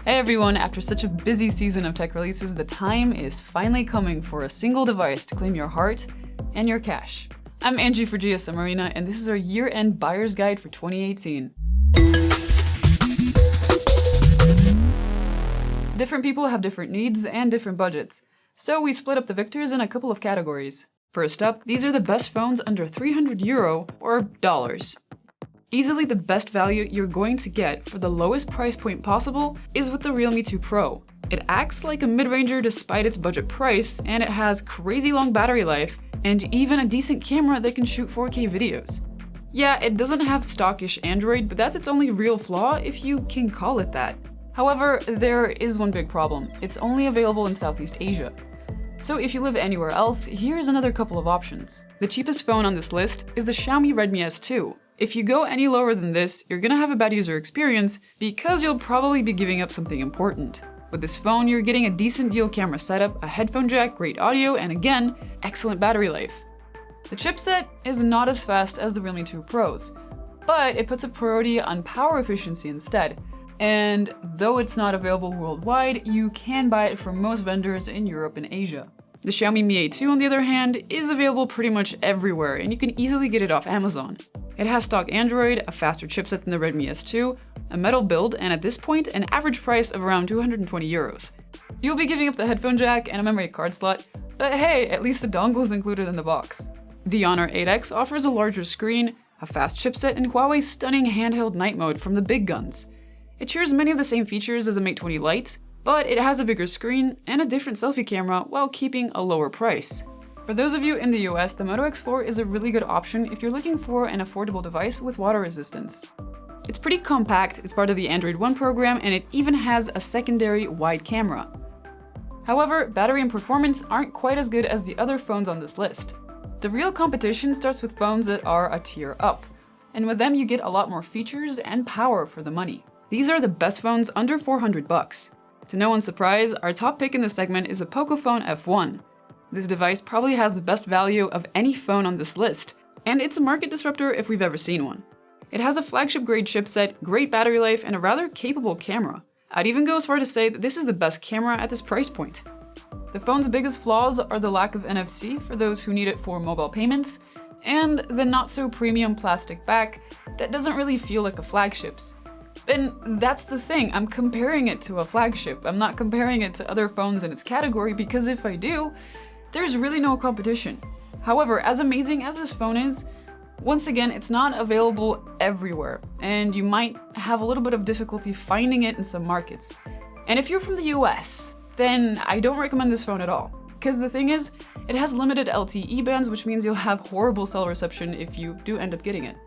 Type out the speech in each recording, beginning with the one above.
Hey everyone, after such a busy season of tech releases, the time is finally coming for a single device to claim your heart and your cash. I'm Angie for GSM Marina, and this is our year-end buyer's guide for 2018. Different people have different needs and different budgets, so we split up the victors in a couple of categories. First up, these are the best phones under €300 or dollars. Easily the best value you're going to get for the lowest price point possible is with the Realme 2 Pro. It acts like a mid-ranger despite its budget price, and it has crazy long battery life and even a decent camera that can shoot 4K videos. Yeah, it doesn't have stockish Android, but that's its only real flaw, if you can call it that. However, there is one big problem. It's only available in Southeast Asia. So if you live anywhere else, here's another couple of options. The cheapest phone on this list is the Xiaomi Redmi S2. If you go any lower than this, you're gonna have a bad user experience because you'll probably be giving up something important. With this phone, you're getting a decent dual camera setup, a headphone jack, great audio, and again, excellent battery life. The chipset is not as fast as the Realme 2 Pros, but it puts a priority on power efficiency instead. And though it's not available worldwide, you can buy it from most vendors in Europe and Asia. The Xiaomi Mi A2, on the other hand, is available pretty much everywhere, and you can easily get it off Amazon. It has stock Android, a faster chipset than the Redmi S2, a metal build, and at this point, an average price of around €220. You'll be giving up the headphone jack and a memory card slot, but hey, at least the dongle is included in the box. The Honor 8X offers a larger screen, a fast chipset, and Huawei's stunning handheld night mode from the big guns. It shares many of the same features as the Mate 20 Lite, but it has a bigger screen and a different selfie camera while keeping a lower price. For those of you in the US, the Moto X4 is a really good option if you're looking for an affordable device with water resistance. It's pretty compact, it's part of the Android One program, and it even has a secondary wide camera. However, battery and performance aren't quite as good as the other phones on this list. The real competition starts with phones that are a tier up, and with them you get a lot more features and power for the money. These are the best phones under $400. To no one's surprise, our top pick in this segment is the Pocophone F1. This device probably has the best value of any phone on this list, and it's a market disruptor if we've ever seen one. It has a flagship-grade chipset, great battery life, and a rather capable camera. I'd even go as far to say that this is the best camera at this price point. The phone's biggest flaws are the lack of NFC for those who need it for mobile payments, and the not-so-premium plastic back that doesn't really feel like a flagship's. And that's the thing, I'm comparing it to a flagship. I'm not comparing it to other phones in its category, because if I do, there's really no competition. However, as amazing as this phone is, once again, it's not available everywhere, and you might have a little bit of difficulty finding it in some markets. And if you're from the US, then I don't recommend this phone at all. Because the thing is, it has limited LTE bands, which means you'll have horrible cell reception if you do end up getting it.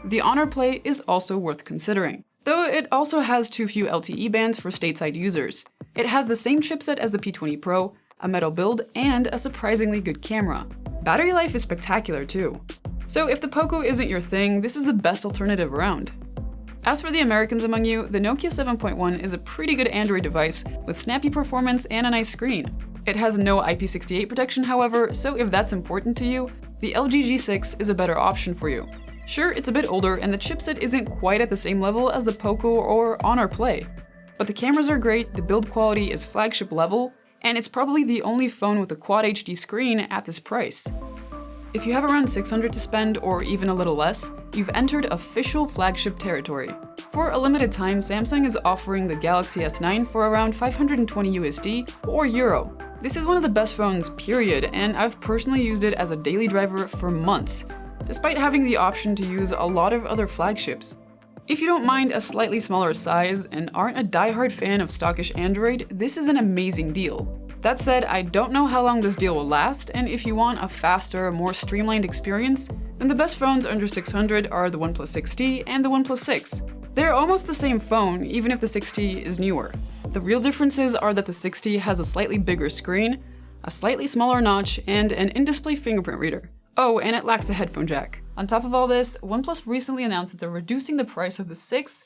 The Honor Play is also worth considering, though it also has too few LTE bands for stateside users. It has the same chipset as the P20 Pro, a metal build, and a surprisingly good camera. Battery life is spectacular too. So if the Poco isn't your thing, this is the best alternative around. As for the Americans among you, the Nokia 7.1 is a pretty good Android device with snappy performance and a nice screen. It has no IP68 protection, however, so if that's important to you, the LG G6 is a better option for you. Sure, it's a bit older and the chipset isn't quite at the same level as the Poco or Honor Play, but the cameras are great, the build quality is flagship level, and it's probably the only phone with a Quad HD screen at this price. If you have around $600 to spend, or even a little less, you've entered official flagship territory. For a limited time, Samsung is offering the Galaxy S9 for around $520 USD or Euro. This is one of the best phones, period, and I've personally used it as a daily driver for months, despite having the option to use a lot of other flagships. If you don't mind a slightly smaller size and aren't a diehard fan of stockish Android, this is an amazing deal. That said, I don't know how long this deal will last, and if you want a faster, more streamlined experience, then the best phones under $600 are the Oneplus 6T and the Oneplus 6. They're almost the same phone, even if the 6T is newer. The real differences are that the 6T has a slightly bigger screen, a slightly smaller notch, and an in-display fingerprint reader. Oh, and it lacks a headphone jack. On top of all this, OnePlus recently announced that they're reducing the price of the 6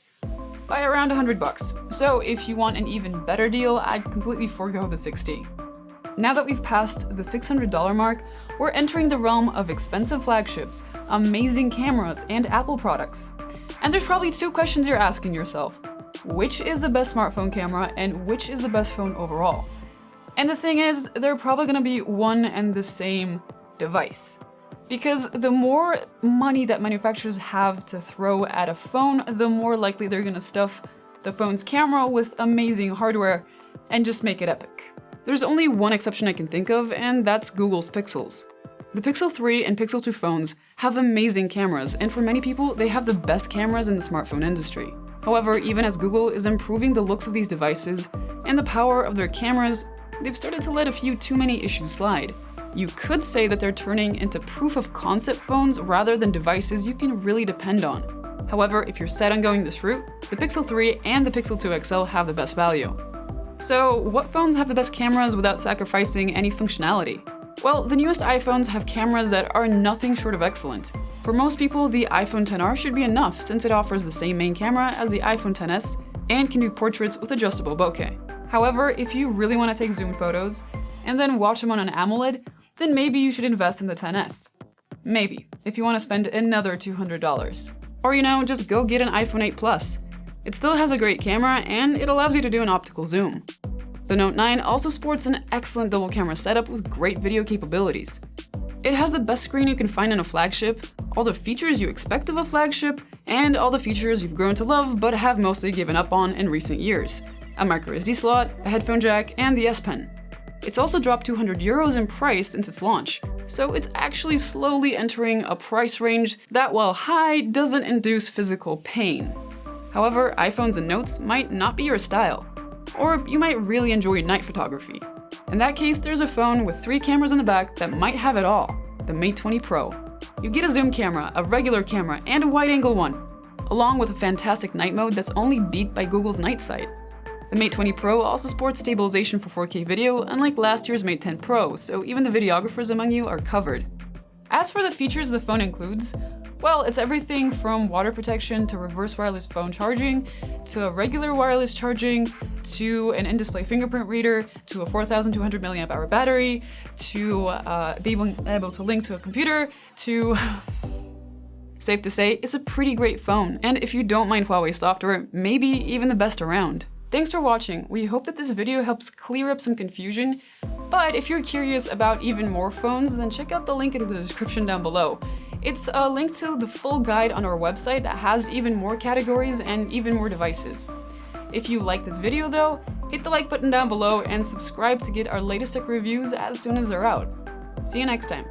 by around $100. So if you want an even better deal, I'd completely forego the 6T. Now that we've passed the $600 mark, we're entering the realm of expensive flagships, amazing cameras, and Apple products. And there's probably two questions you're asking yourself. which is the best smartphone camera and which is the best phone overall. And the thing is, they're probably gonna be one and the same device. Because the more money that manufacturers have to throw at a phone, the more likely they're gonna stuff the phone's camera with amazing hardware and just make it epic. There's only one exception I can think of, and that's Google's Pixels. The Pixel 3 and Pixel 2 phones have amazing cameras, and for many people, they have the best cameras in the smartphone industry. However, even as Google is improving the looks of these devices and the power of their cameras, they've started to let a few too many issues slide. You could say that they're turning into proof of concept phones rather than devices you can really depend on. However, if you're set on going this route, the Pixel 3 and the Pixel 2 XL have the best value. So, what phones have the best cameras without sacrificing any functionality? Well, the newest iPhones have cameras that are nothing short of excellent. For most people, the iPhone XR should be enough since it offers the same main camera as the iPhone XS and can do portraits with adjustable bokeh. However, if you really want to take zoom photos and then watch them on an AMOLED, then maybe you should invest in the XS. Maybe, if you want to spend another $200. Or just go get an iPhone 8 Plus. It still has a great camera and it allows you to do an optical zoom. The Note 9 also sports an excellent double camera setup with great video capabilities. It has the best screen you can find in a flagship, all the features you expect of a flagship, and all the features you've grown to love but have mostly given up on in recent years. A microSD slot, a headphone jack, and the S Pen. It's also dropped €200 in price since its launch, so it's actually slowly entering a price range that, while high, doesn't induce physical pain. However, iPhones and Notes might not be your style. Or you might really enjoy night photography. In that case, there's a phone with 3 cameras in the back that might have it all, the Mate 20 Pro. You get a zoom camera, a regular camera, and a wide-angle one, along with a fantastic night mode that's only beat by Google's Night Sight. The Mate 20 Pro also sports stabilization for 4K video, unlike last year's Mate 10 Pro, so even the videographers among you are covered. As for the features the phone includes, well, it's everything from water protection to reverse wireless phone charging, to regular wireless charging, to an in-display fingerprint reader, to a 4,200 mAh battery, to being able to link to a computer, to... Safe to say, it's a pretty great phone, and if you don't mind Huawei software, maybe even the best around. Thanks for watching. We hope that this video helps clear up some confusion, but if you're curious about even more phones, then check out the link in the description down below. It's a link to the full guide on our website that has even more categories and even more devices. If you like this video though, hit the like button down below and subscribe to get our latest tech reviews as soon as they're out. See you next time.